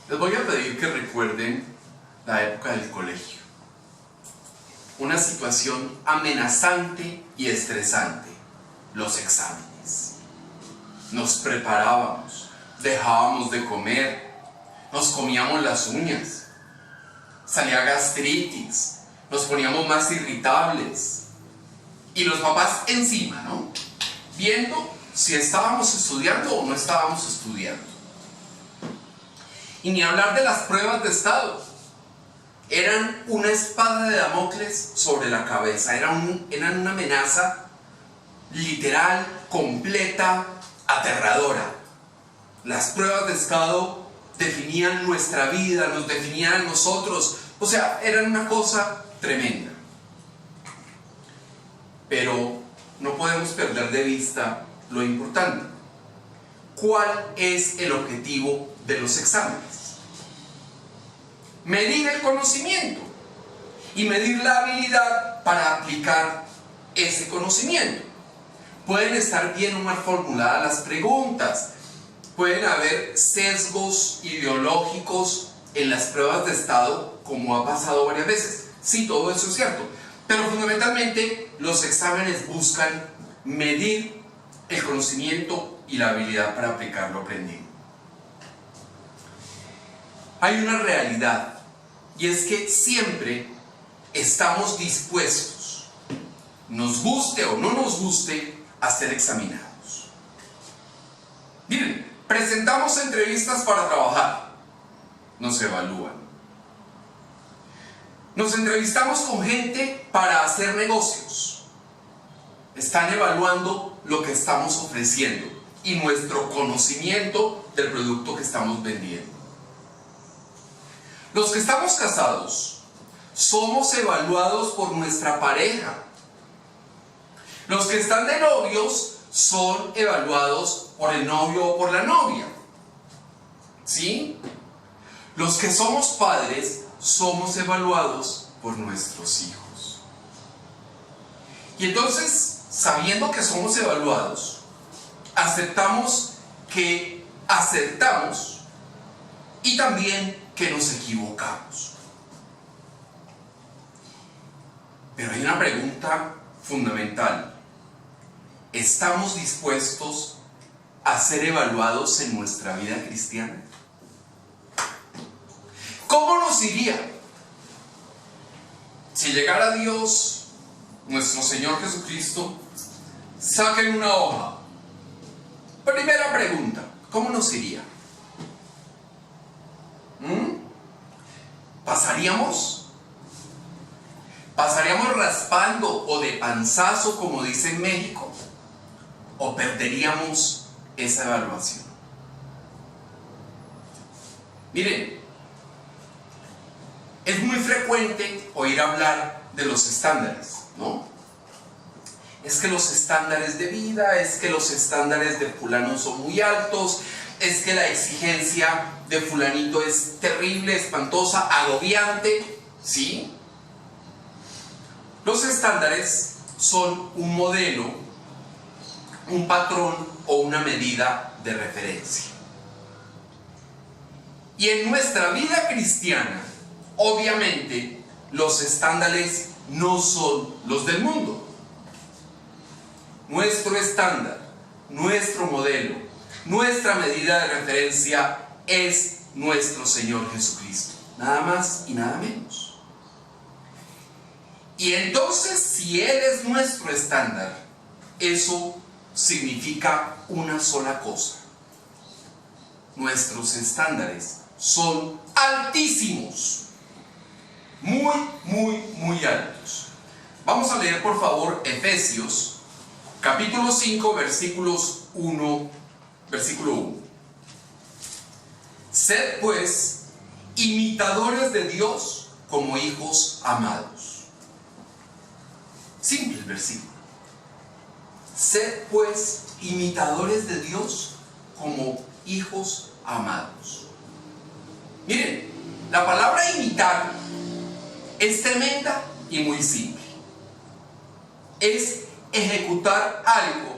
Les voy a pedir que recuerden la época del colegio. Una situación amenazante y estresante, los exámenes. Nos preparábamos, dejábamos de comer, nos comíamos las uñas, salía gastritis, nos poníamos más irritables. Y los papás encima, ¿no? Viendo si estábamos estudiando o no estábamos estudiando. Y ni hablar de las pruebas de estado. Eran una espada de Damocles sobre la cabeza. Eran una amenaza literal, completa, aterradora. Las pruebas de estado definían nuestra vida, nos definían a nosotros. O sea, eran una cosa tremenda. Pero no podemos perder de vista lo importante. ¿Cuál es el objetivo de los exámenes? Medir el conocimiento y medir la habilidad para aplicar ese conocimiento. Pueden estar bien o mal formuladas las preguntas, pueden haber sesgos ideológicos en las pruebas de estado, como ha pasado varias veces. Sí, todo eso es cierto, pero fundamentalmente los exámenes buscan medir el conocimiento y la habilidad para aplicar lo aprendido. Hay una realidad, y es que siempre estamos dispuestos, nos guste o no nos guste, a ser examinados. Miren, presentamos entrevistas para trabajar, nos evalúan. Nos entrevistamos con gente para hacer negocios, están evaluando lo que estamos ofreciendo y nuestro conocimiento del producto que estamos vendiendo. Los que estamos casados somos evaluados por nuestra pareja. Los que están de novios son evaluados por el novio o por la novia. ¿Sí? Los que somos padres somos evaluados por nuestros hijos. Y entonces, sabiendo que somos evaluados, aceptamos que acertamos y también que nos equivocamos. Pero hay una pregunta fundamental. ¿Estamos dispuestos a ser evaluados en nuestra vida cristiana? ¿Cómo nos iría si llegara Dios, nuestro Señor Jesucristo, saquen una hoja? Primera pregunta, ¿cómo nos iría? ¿Pasaríamos raspando o de panzazo, como dice en México? ¿O perderíamos esa evaluación? Miren, es muy frecuente oír hablar de los estándares, ¿no? Es que los estándares de vida, es que los estándares de fulano son muy altos, es que la exigencia de fulanito es terrible, espantosa, agobiante, ¿sí? Los estándares son un modelo, un patrón o una medida de referencia. Y en nuestra vida cristiana, obviamente, los estándares no son los del mundo. Nuestro estándar, nuestro modelo, nuestra medida de referencia es nuestro Señor Jesucristo. Nada más y nada menos. Y entonces, si Él es nuestro estándar, eso significa una sola cosa. Nuestros estándares son altísimos. Muy, muy, muy altos. Vamos a leer por favor Efesios, capítulo 5, versículo 1. Sed pues imitadores de Dios como hijos amados. Simple el versículo. Sed pues imitadores de Dios como hijos amados. Miren, la palabra imitar es tremenda y muy simple. Es ejecutar algo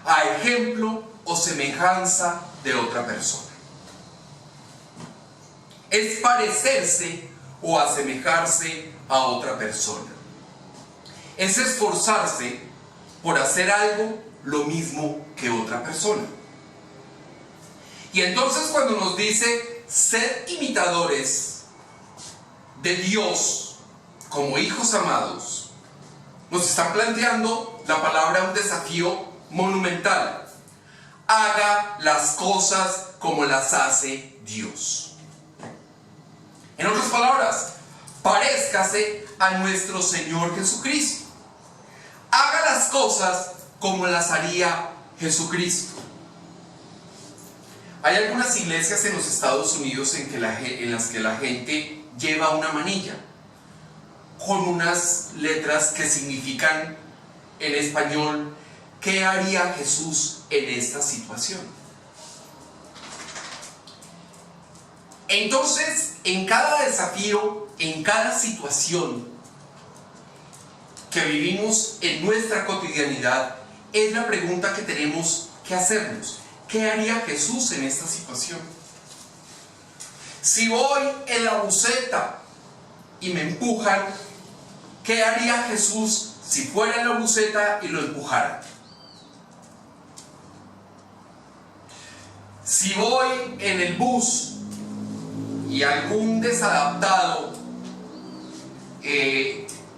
a ejemplo o semejanza de otra persona. es parecerse o asemejarse a otra persona. Es esforzarse por hacer algo lo mismo que otra persona. Y entonces cuando nos dice, sed imitadores de Dios como hijos amados, nos están planteando la palabra un desafío monumental. Haga las cosas como las hace Dios. En otras palabras, parézcase a nuestro Señor Jesucristo. Haga las cosas como las haría Jesucristo. Hay algunas iglesias en los Estados Unidos en las que la gente lleva una manilla con unas letras que significan en español, ¿qué haría Jesús en esta situación? Entonces, en cada desafío, en cada situación que vivimos en nuestra cotidianidad, es la pregunta que tenemos que hacernos. ¿Qué haría Jesús en esta situación? Si voy en la buseta y me empujan, ¿qué haría Jesús si fuera en la buseta y lo empujaran? Si voy en el bus y algún desadaptado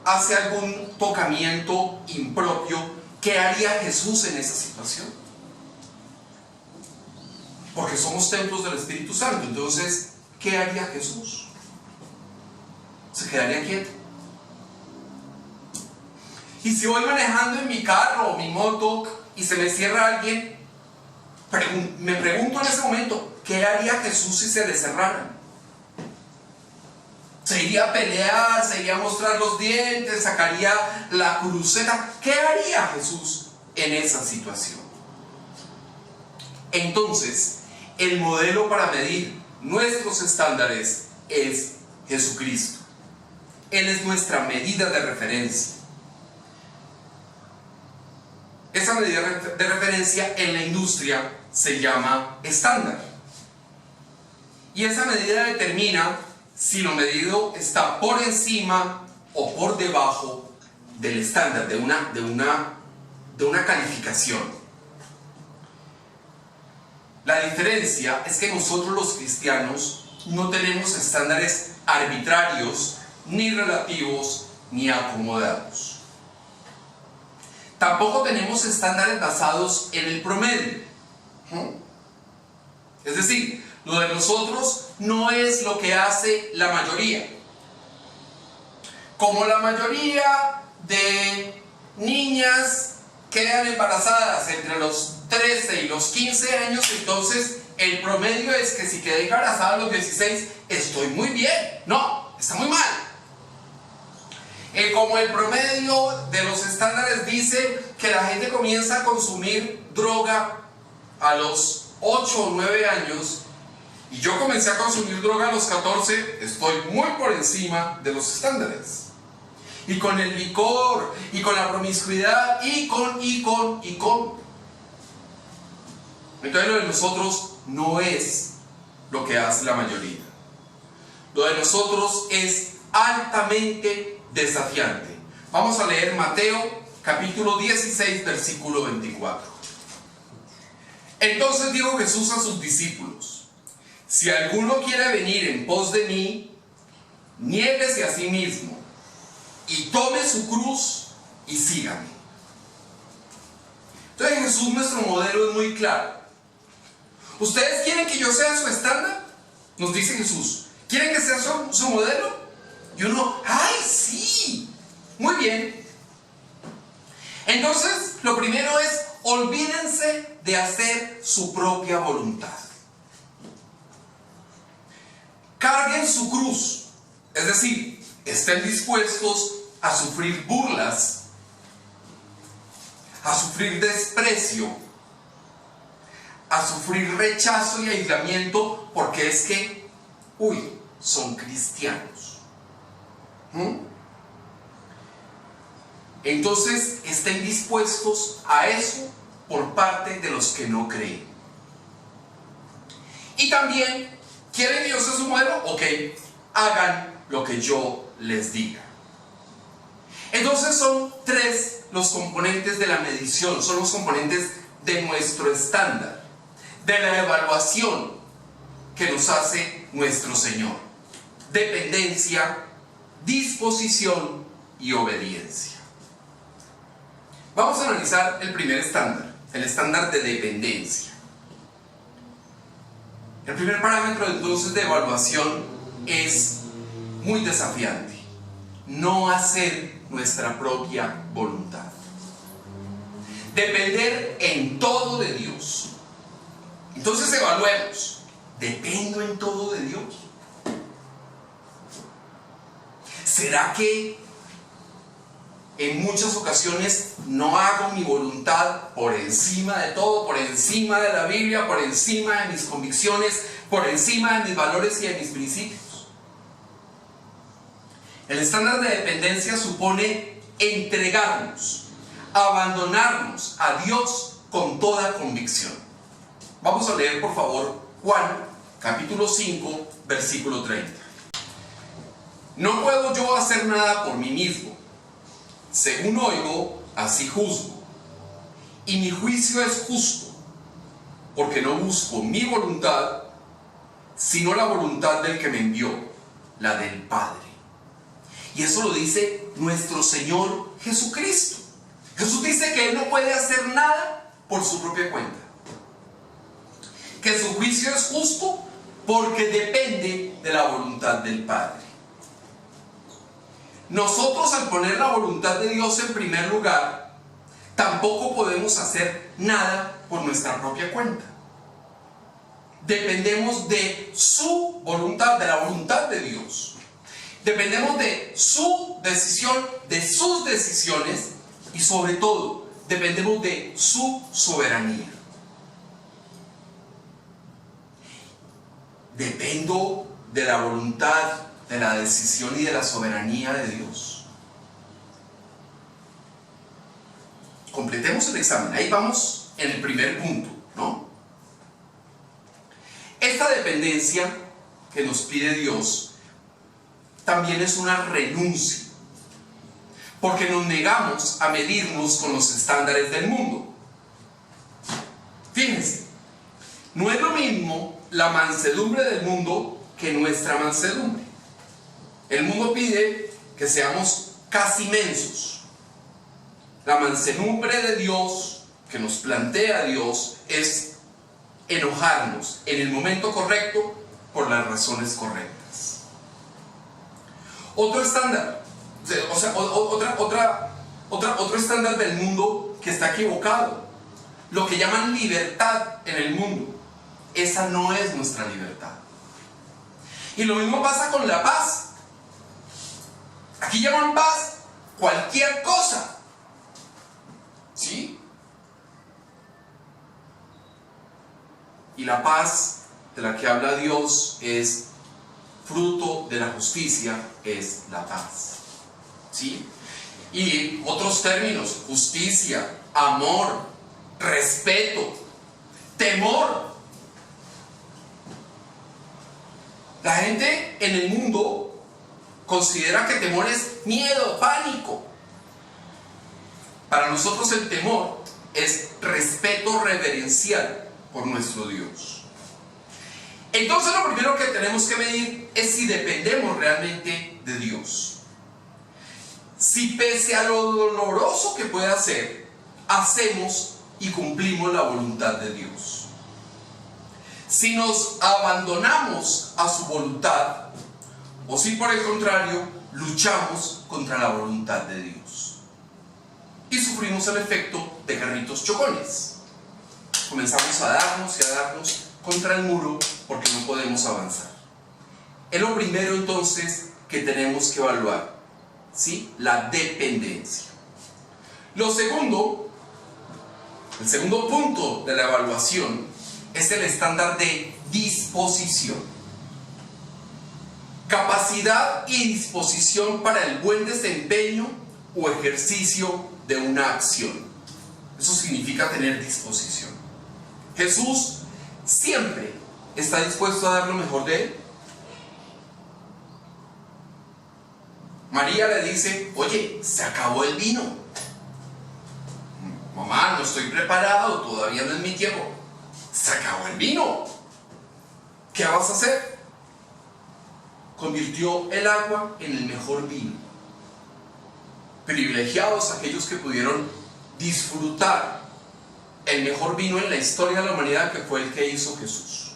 hace algún tocamiento impropio, ¿qué haría Jesús en esa situación? Porque somos templos del Espíritu Santo. Entonces, ¿qué haría Jesús? ¿Se quedaría quieto? Y si voy manejando en mi carro o mi moto y se me cierra alguien, me pregunto en ese momento, ¿qué haría Jesús si se le cerraran? ¿Se iría a pelear? ¿Se iría a mostrar los dientes? ¿Sacaría la cruceta? ¿Qué haría Jesús en esa situación? Entonces, el modelo para medir nuestros estándares es Jesucristo. Él es nuestra medida de referencia. Esa medida de referencia en la industria se llama estándar. Y esa medida determina si lo medido está por encima o por debajo del estándar, de una calificación. La diferencia es que nosotros los cristianos no tenemos estándares arbitrarios, ni relativos, ni acomodados. Tampoco tenemos estándares basados en el promedio. Es decir, lo de nosotros no es lo que hace la mayoría. Como la mayoría de niñas quedan embarazadas entre los 13 y los 15 años, entonces el promedio es que si quedé embarazada a los 16, estoy muy bien. No, está muy mal. Como el promedio de los estándares dice que la gente comienza a consumir droga a los 8 o 9 años, y yo comencé a consumir droga a los 14, estoy muy por encima de los estándares. Y con el licor, y con la promiscuidad, y con. Entonces lo de nosotros no es lo que hace la mayoría. Lo de nosotros es altamente desafiante. Vamos a leer Mateo capítulo 16, versículo 24. Entonces dijo Jesús a sus discípulos: si alguno quiere venir en pos de mí, niéguese a sí mismo y tome su cruz y sígame. Entonces Jesús, nuestro modelo, es muy claro. ¿Ustedes quieren que yo sea su estándar? Nos dice Jesús. ¿Quieren que sea su modelo? Y uno, ¡ay, sí! Muy bien. Entonces, lo primero es, olvídense de hacer su propia voluntad. Carguen su cruz. Es decir, estén dispuestos a sufrir burlas, a sufrir desprecio, a sufrir rechazo y aislamiento, porque es que, son cristianos. Entonces, estén dispuestos a eso por parte de los que no creen. Y también ¿Quieren que yo sea su modelo? Ok, hagan lo que yo les diga. Entonces son tres los componentes de la medición, son los componentes de nuestro estándar, de la evaluación que nos hace nuestro Señor: dependencia, disposición y obediencia. Vamos a analizar el primer estándar, el estándar de dependencia. El primer parámetro entonces de evaluación es muy desafiante: no hacer nuestra propia voluntad. Depender en todo de Dios. Entonces evaluemos: ¿dependo en todo de Dios? ¿Será que en muchas ocasiones no hago mi voluntad por encima de todo, por encima de la Biblia, por encima de mis convicciones, por encima de mis valores y de mis principios? El estándar de dependencia supone entregarnos, abandonarnos a Dios con toda convicción. Vamos a leer, por favor, Juan, capítulo 5, versículo 30. No puedo yo hacer nada por mí mismo. Según oigo, así juzgo. Y mi juicio es justo, porque no busco mi voluntad, sino la voluntad del que me envió, la del Padre. Y eso lo dice nuestro Señor Jesucristo. Jesús dice que Él no puede hacer nada por su propia cuenta, que su juicio es justo porque depende de la voluntad del Padre. Nosotros, al poner la voluntad de Dios en primer lugar, tampoco podemos hacer nada por nuestra propia cuenta. Dependemos de su voluntad, de la voluntad de Dios. Dependemos de su decisión, de sus decisiones, y sobre todo, dependemos de su soberanía. Dependo de la voluntad, de la decisión y de la soberanía de Dios. Completemos el examen. Ahí vamos en el primer punto, ¿no? Esta dependencia que nos pide Dios también es una renuncia, porque nos negamos a medirnos con los estándares del mundo. Fíjense, no es lo mismo la mansedumbre del mundo que nuestra mansedumbre. El mundo pide que seamos casi mensos. La mansedumbre de Dios, que nos plantea Dios, es enojarnos en el momento correcto por las razones correctas. Otro estándar, otro estándar del mundo que está equivocado, lo que llaman libertad en el mundo. Esa no es nuestra libertad. Y lo mismo pasa con la paz. Aquí llaman paz cualquier cosa, ¿sí? Y la paz de la que habla Dios es fruto de la justicia, es la paz, ¿sí? Y otros términos: justicia, amor, respeto, temor. La gente en el mundo considera que temor es miedo, pánico. Para nosotros el temor es respeto reverencial por nuestro Dios. Entonces lo primero que tenemos que medir es si dependemos realmente de Dios. Si pese a lo doloroso que pueda ser, hacemos y cumplimos la voluntad de Dios. Si nos abandonamos a su voluntad, o si por el contrario luchamos contra la voluntad de Dios y sufrimos el efecto de carritos chocones. Comenzamos a darnos y a darnos contra el muro porque no podemos avanzar. Es lo primero entonces que tenemos que evaluar, ¿sí? La dependencia. Lo segundo, el segundo punto de la evaluación es el estándar de disposición. Capacidad y disposición para el buen desempeño o ejercicio de una acción. Eso significa tener disposición. Jesús siempre ¿está dispuesto a dar lo mejor de él? María le dice, oye, se acabó el vino. Mamá, no estoy preparado, todavía no es mi tiempo. Se acabó el vino. ¿Qué vas a hacer? Convirtió el agua en el mejor vino. Privilegiados aquellos que pudieron disfrutar el mejor vino en la historia de la humanidad, que fue el que hizo Jesús.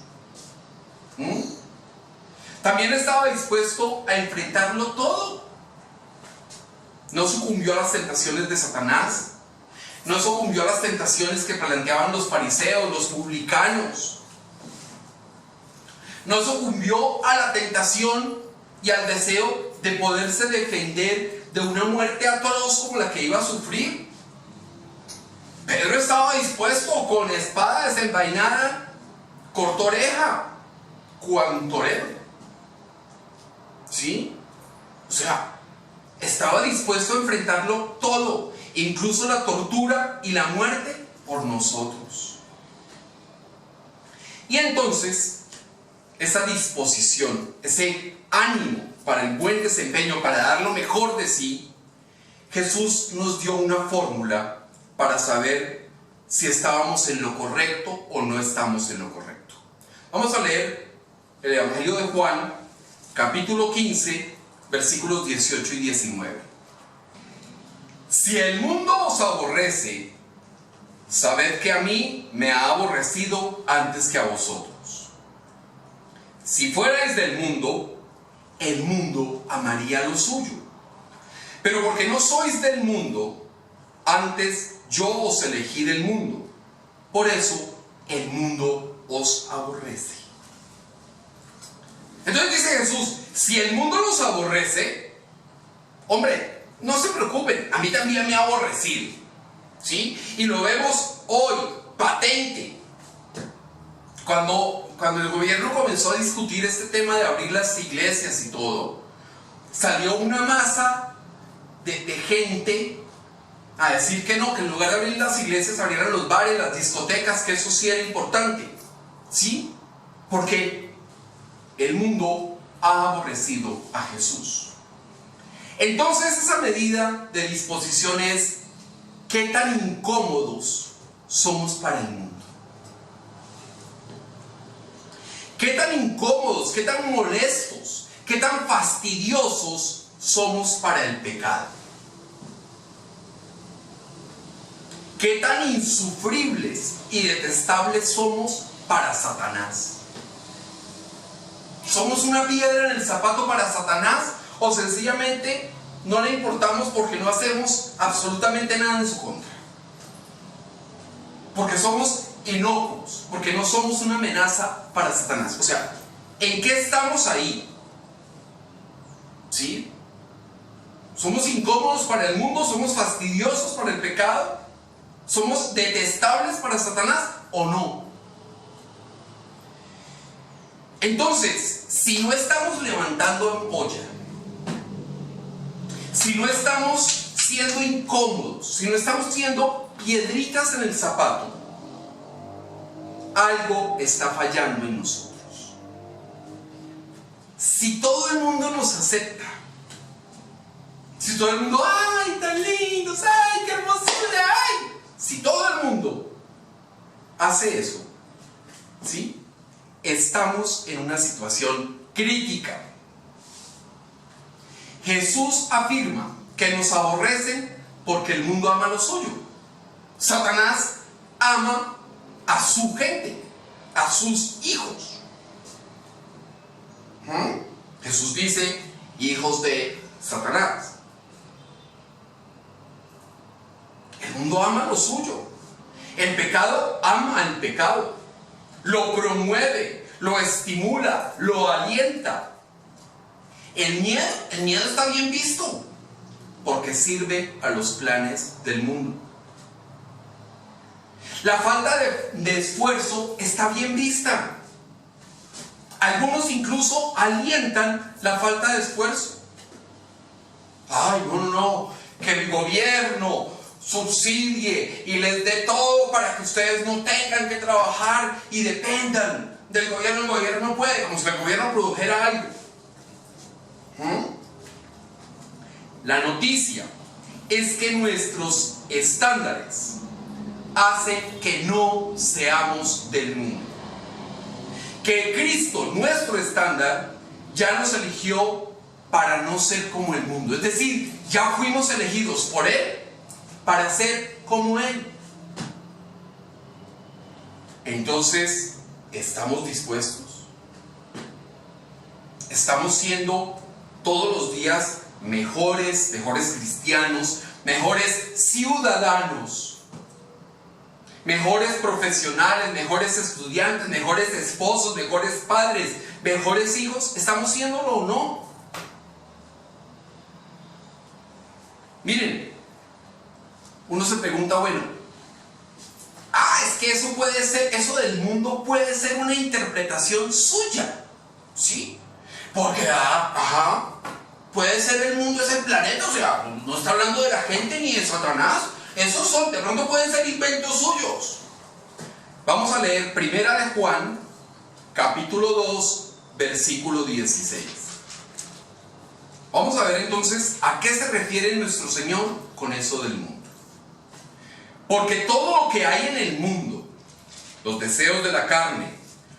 También estaba dispuesto a enfrentarlo todo. No sucumbió a las tentaciones de Satanás. No sucumbió a las tentaciones que planteaban los fariseos, los publicanos. No sucumbió a la tentación y al deseo de poderse defender de una muerte atroz como la que iba a sufrir. Pedro estaba dispuesto, con espada desenvainada, cortó oreja, cuan torero. ¿Sí? O sea, estaba dispuesto a enfrentarlo todo, incluso la tortura y la muerte por nosotros. Y entonces, esa disposición, ese ánimo para el buen desempeño, para dar lo mejor de sí, Jesús nos dio una fórmula para saber si estábamos en lo correcto o no estamos en lo correcto. Vamos a leer el Evangelio de Juan, capítulo 15, versículos 18 y 19. Si el mundo os aborrece, sabed que a mí me ha aborrecido antes que a vosotros. Si fuerais del mundo, el mundo amaría lo suyo. Pero porque no sois del mundo, antes yo os elegí del mundo. Por eso el mundo os aborrece. Entonces dice Jesús, si el mundo los aborrece, hombre, no se preocupen, a mí también me ha aborrecido, ¿sí? Y lo vemos hoy, patente. Cuando el gobierno comenzó a discutir este tema de abrir las iglesias y todo, salió una masa de gente a decir que no, que en lugar de abrir las iglesias abrieran los bares, las discotecas, que eso sí era importante, ¿sí? Porque el mundo ha aborrecido a Jesús. Entonces esa medida de disposición es qué tan incómodos somos para el mundo. Qué tan incómodos, qué tan molestos, qué tan fastidiosos somos para el pecado. Qué tan insufribles y detestables somos para Satanás. ¿Somos una piedra en el zapato para Satanás? ¿O sencillamente no le importamos porque no hacemos absolutamente nada en su contra? Porque somos inocuos, porque no somos una amenaza para Satanás. O sea, ¿en qué estamos ahí? ¿Sí? ¿Somos incómodos para el mundo? ¿Somos fastidiosos para el pecado? ¿Somos detestables para Satanás o no? Entonces, si no estamos levantando ampolla, si no estamos siendo incómodos, si no estamos siendo piedritas en el zapato, algo está fallando en nosotros. Si todo el mundo nos acepta, si todo el mundo, ¡ay, tan lindos! ¡Ay, qué hermosura! ¡Ay! Si todo el mundo hace eso, ¿sí? Estamos en una situación crítica. Jesús afirma que nos aborrecen porque el mundo ama lo suyo. Satanás ama a su gente, a sus hijos. Jesús dice, hijos de Satanás. El mundo ama lo suyo. El pecado ama al pecado. Lo promueve, lo estimula, lo alienta. El miedo está bien visto porque sirve a los planes del mundo. La falta de esfuerzo está bien vista. Algunos incluso alientan la falta de esfuerzo. Ay, no, que el gobierno subsidie y les dé todo para que ustedes no tengan que trabajar y dependan del gobierno, el gobierno no puede, como si el gobierno produjera algo. La noticia es que nuestros estándares hacen que no seamos del mundo. Que Cristo, nuestro estándar, ya nos eligió para no ser como el mundo. Es decir, ya fuimos elegidos por Él para ser como Él. Entonces, ¿estamos dispuestos? ¿Estamos siendo todos los días mejores cristianos, mejores ciudadanos, mejores profesionales, mejores estudiantes, mejores esposos, mejores padres, mejores hijos? ¿Estamos siéndolo o no? Miren, uno se pregunta, bueno, es que eso puede ser, eso del mundo puede ser una interpretación suya, ¿sí? Porque, puede ser el mundo ese planeta, o sea, no está hablando de la gente ni de Satanás. Esos son, de pronto pueden ser inventos suyos. Vamos a leer Primera de Juan, capítulo 2, versículo 16. Vamos a ver entonces a qué se refiere nuestro Señor con eso del mundo. Porque todo lo que hay en el mundo, los deseos de la carne,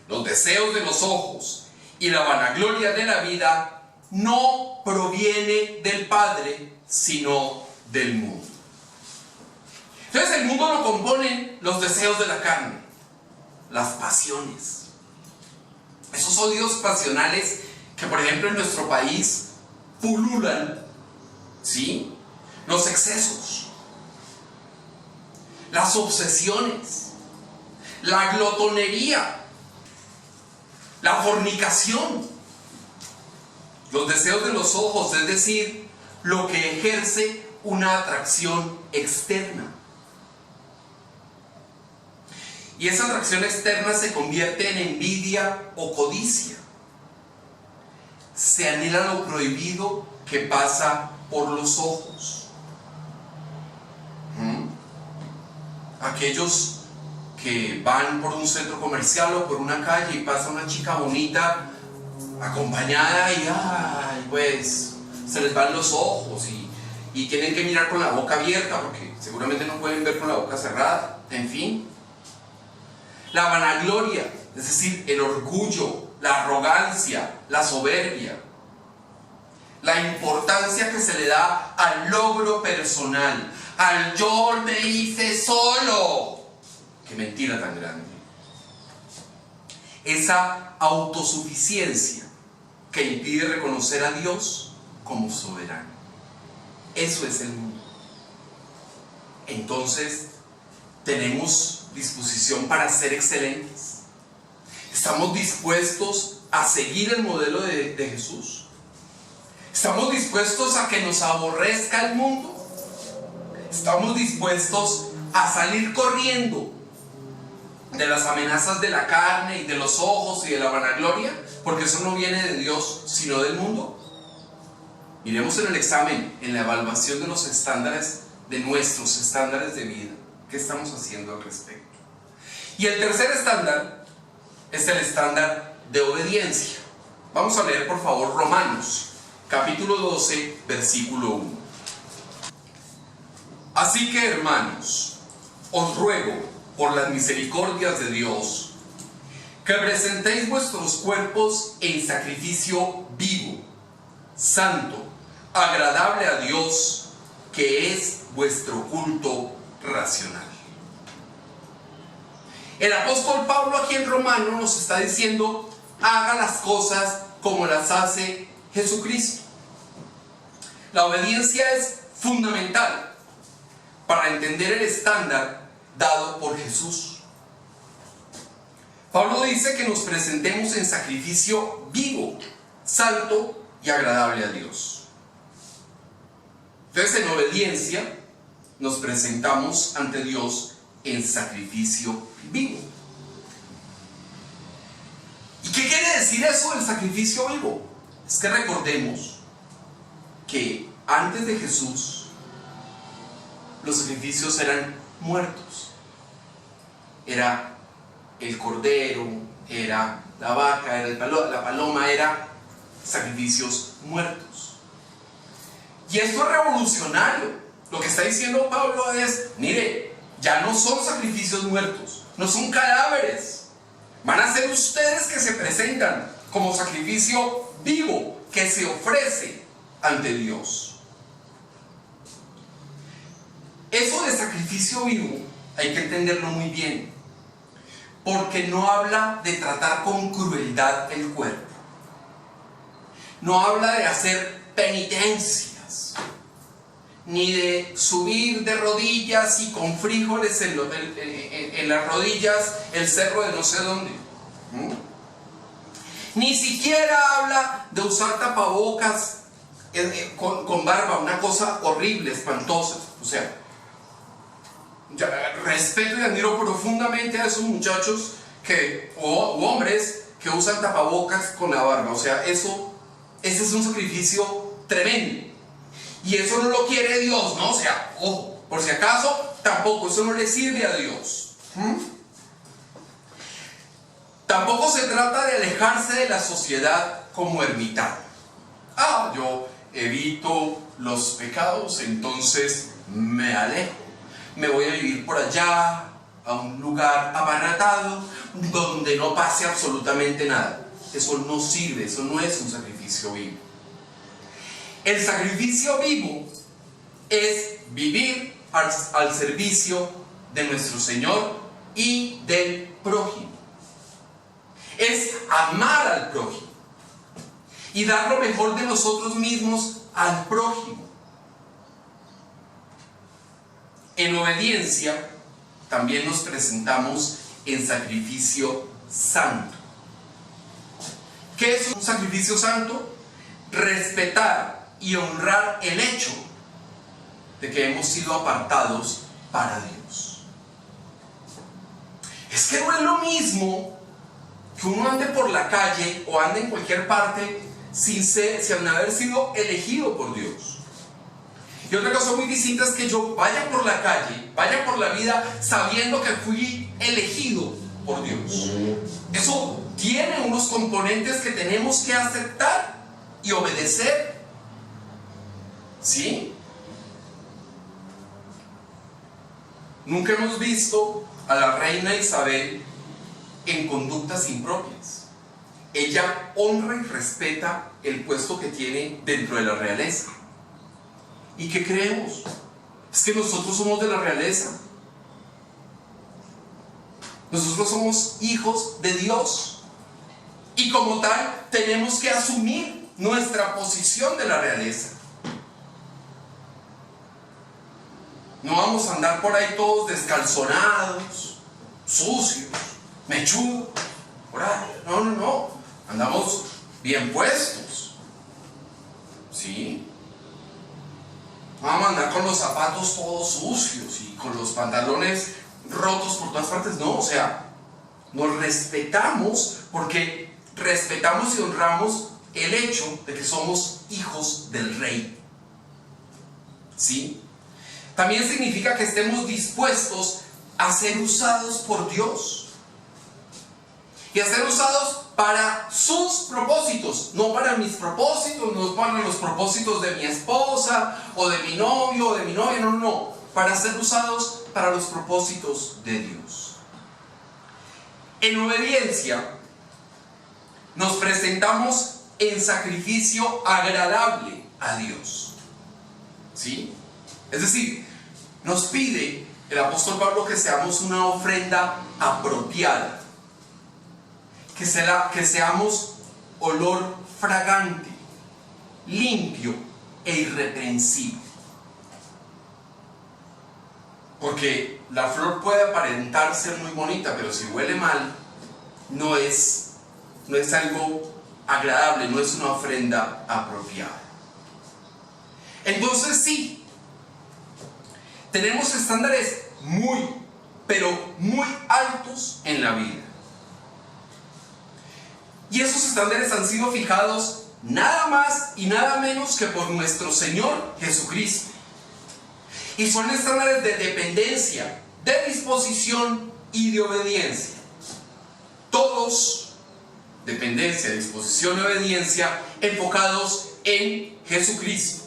los deseos de los ojos y la vanagloria de la vida, no proviene del Padre, sino del mundo. Entonces el mundo lo componen los deseos de la carne, las pasiones, esos odios pasionales que por ejemplo en nuestro país pululan, ¿sí? Los excesos, las obsesiones, la glotonería, la fornicación, los deseos de los ojos, es decir, lo que ejerce una atracción externa. Y esa atracción externa se convierte en envidia o codicia. Se anhela lo prohibido que pasa por los ojos. Aquellos que van por un centro comercial o por una calle y pasa una chica bonita acompañada y pues se les van los ojos y tienen que mirar con la boca abierta porque seguramente no pueden ver con la boca cerrada. En fin, la vanagloria, es decir, el orgullo, la arrogancia, la soberbia, la importancia que se le da al logro personal, al yo me hice solo. Qué mentira tan grande. Esa autosuficiencia que impide reconocer a Dios como soberano. Eso es el mundo. Entonces, ¿tenemos disposición para ser excelentes? ¿Estamos dispuestos a seguir el modelo de Jesús? ¿Estamos dispuestos a que nos aborrezca el mundo? ¿Estamos dispuestos a salir corriendo de las amenazas de la carne y de los ojos y de la vanagloria? Porque eso no viene de Dios, sino del mundo. Miremos en el examen, en la evaluación de los estándares, de nuestros estándares de vida. ¿Qué estamos haciendo al respecto? Y el tercer estándar es el estándar de obediencia. Vamos a leer por favor Romanos, capítulo 12, versículo 1. Así que hermanos, os ruego por las misericordias de Dios, que presentéis vuestros cuerpos en sacrificio vivo, santo, agradable a Dios, que es vuestro culto racional. El apóstol Pablo aquí en Romanos nos está diciendo, haga las cosas como las hace Jesucristo. La obediencia es fundamental para entender el estándar dado por Jesús. Pablo dice que nos presentemos en sacrificio vivo, santo y agradable a Dios. Entonces, en obediencia, nos presentamos ante Dios en sacrificio vivo. ¿Y qué quiere decir eso del sacrificio vivo? Es que recordemos que antes de Jesús, los sacrificios eran muertos. Era el cordero, era la vaca, era la paloma, era sacrificios muertos. Y esto es revolucionario. Lo que está diciendo Pablo es, mire, ya no son sacrificios muertos, no son cadáveres. Van a ser ustedes que se presentan como sacrificio vivo, que se ofrece ante Dios. Eso de sacrificio vivo hay que entenderlo muy bien, porque no habla de tratar con crueldad el cuerpo. No habla de hacer penitencias, ni de subir de rodillas y con frijoles en las rodillas el cerro de no sé dónde. Ni siquiera habla de usar tapabocas con barba, una cosa horrible, espantosa. O sea, respeto y admiro profundamente a esos muchachos u hombres que usan tapabocas con la barba. O sea, ese es un sacrificio tremendo. Y eso no lo quiere Dios, ¿no? O sea, ojo, por si acaso, tampoco, eso no le sirve a Dios. Tampoco se trata de alejarse de la sociedad como ermitaño. Yo evito los pecados, entonces me alejo. Me voy a vivir por allá, a un lugar abarrotado, donde no pase absolutamente nada. Eso no sirve, eso no es un sacrificio vivo. El sacrificio vivo es vivir al servicio de nuestro Señor y del prójimo. Es amar al prójimo y dar lo mejor de nosotros mismos al prójimo. En obediencia también nos presentamos en sacrificio santo. ¿Qué es un sacrificio santo? Respetar y honrar el hecho de que hemos sido apartados para Dios. Es que no es lo mismo que uno ande por la calle o ande en cualquier parte sin haber sido elegido por Dios. Y otra cosa muy distinta es que yo vaya por la calle, vaya por la vida sabiendo que fui elegido por Dios. Eso tiene unos componentes que tenemos que aceptar y obedecer. ¿Sí? Nunca hemos visto a la reina Isabel en conductas impropias. Ella honra y respeta el puesto que tiene dentro de la realeza. ¿Y qué creemos? Es que nosotros somos de la realeza. Nosotros somos hijos de Dios. Y como tal, tenemos que asumir nuestra posición de la realeza. No vamos a andar por ahí todos descalzonados, sucios, mechudos. Por ahí. No. Andamos bien puestos. ¿Sí? Vamos a andar con los zapatos todos sucios y con los pantalones rotos por todas partes. No, o sea, nos respetamos porque respetamos y honramos el hecho de que somos hijos del Rey. ¿Sí? También significa que estemos dispuestos a ser usados por Dios y a ser usados para sus propósitos, no para mis propósitos, no para los propósitos de mi esposa o de mi novio o de mi novia, no, para ser usados para los propósitos de Dios. En obediencia nos presentamos en sacrificio agradable a Dios. ¿Sí? Es decir, nos pide el apóstol Pablo que seamos una ofrenda apropiada, que seamos olor fragante, limpio e irreprensible. Porque la flor puede aparentar ser muy bonita, pero si huele mal, no es algo agradable, no es una ofrenda apropiada. Entonces sí, tenemos estándares pero muy altos en la vida. Y esos estándares han sido fijados nada más y nada menos que por nuestro Señor Jesucristo. Y son estándares de dependencia, de disposición y de obediencia. Todos dependencia, disposición y obediencia enfocados en Jesucristo.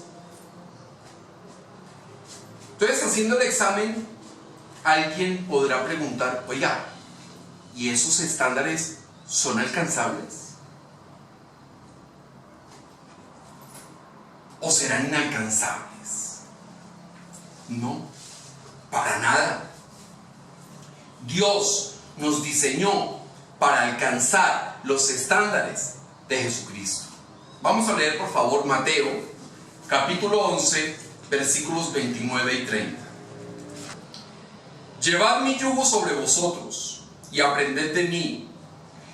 Entonces, haciendo el examen, alguien podrá preguntar, oiga, ¿y esos estándares son alcanzables? ¿O serán inalcanzables? No, para nada. Dios nos diseñó para alcanzar los estándares de Jesucristo. Vamos a leer por favor Mateo, capítulo 11, versículos 29 y 30. Llevad mi yugo sobre vosotros y aprended de mí,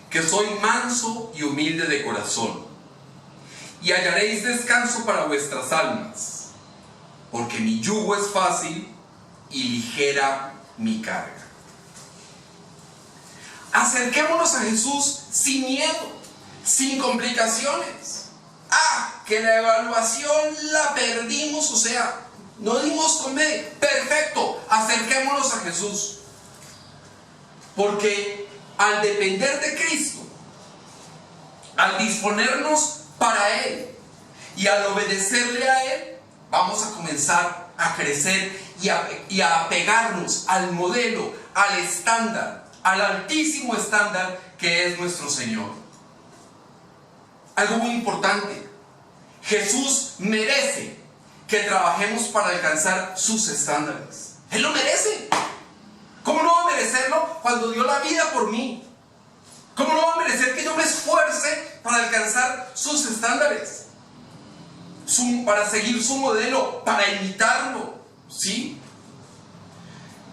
que soy manso y humilde de corazón, y hallaréis descanso para vuestras almas, porque mi yugo es fácil y ligera mi carga. Acerquémonos a Jesús sin miedo, sin complicaciones. Que la evaluación la perdimos, o sea, no dimos con medio. Perfecto, acerquémonos a Jesús. Porque al depender de Cristo, al disponernos para Él y al obedecerle a Él, vamos a comenzar a crecer y a apegarnos al modelo, al estándar, al altísimo estándar que es nuestro Señor. Algo muy importante: Jesús merece que trabajemos para alcanzar sus estándares. Él lo merece. ¿Cómo no va a merecerlo cuando dio la vida por mí? ¿Cómo no va a merecer que yo me esfuerce para alcanzar sus estándares? Para seguir su modelo, para imitarlo, ¿sí?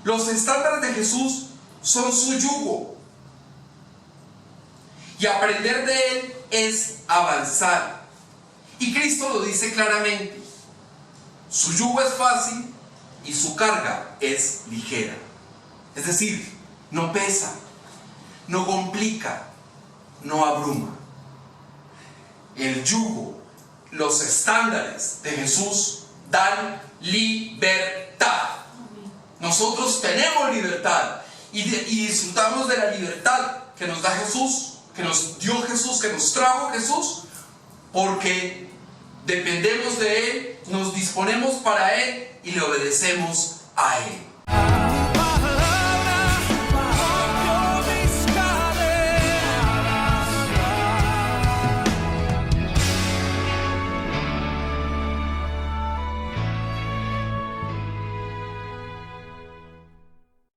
Los estándares de Jesús son su yugo. Y aprender de Él es avanzar. Y Cristo lo dice claramente: su yugo es fácil y su carga es ligera. Es decir, no pesa, no complica, no abruma. El yugo, los estándares de Jesús dan libertad. Nosotros tenemos libertad y disfrutamos de la libertad que nos da Jesús, que nos dio Jesús, que nos trajo Jesús, porque dependemos de Él, nos disponemos para Él y le obedecemos a Él.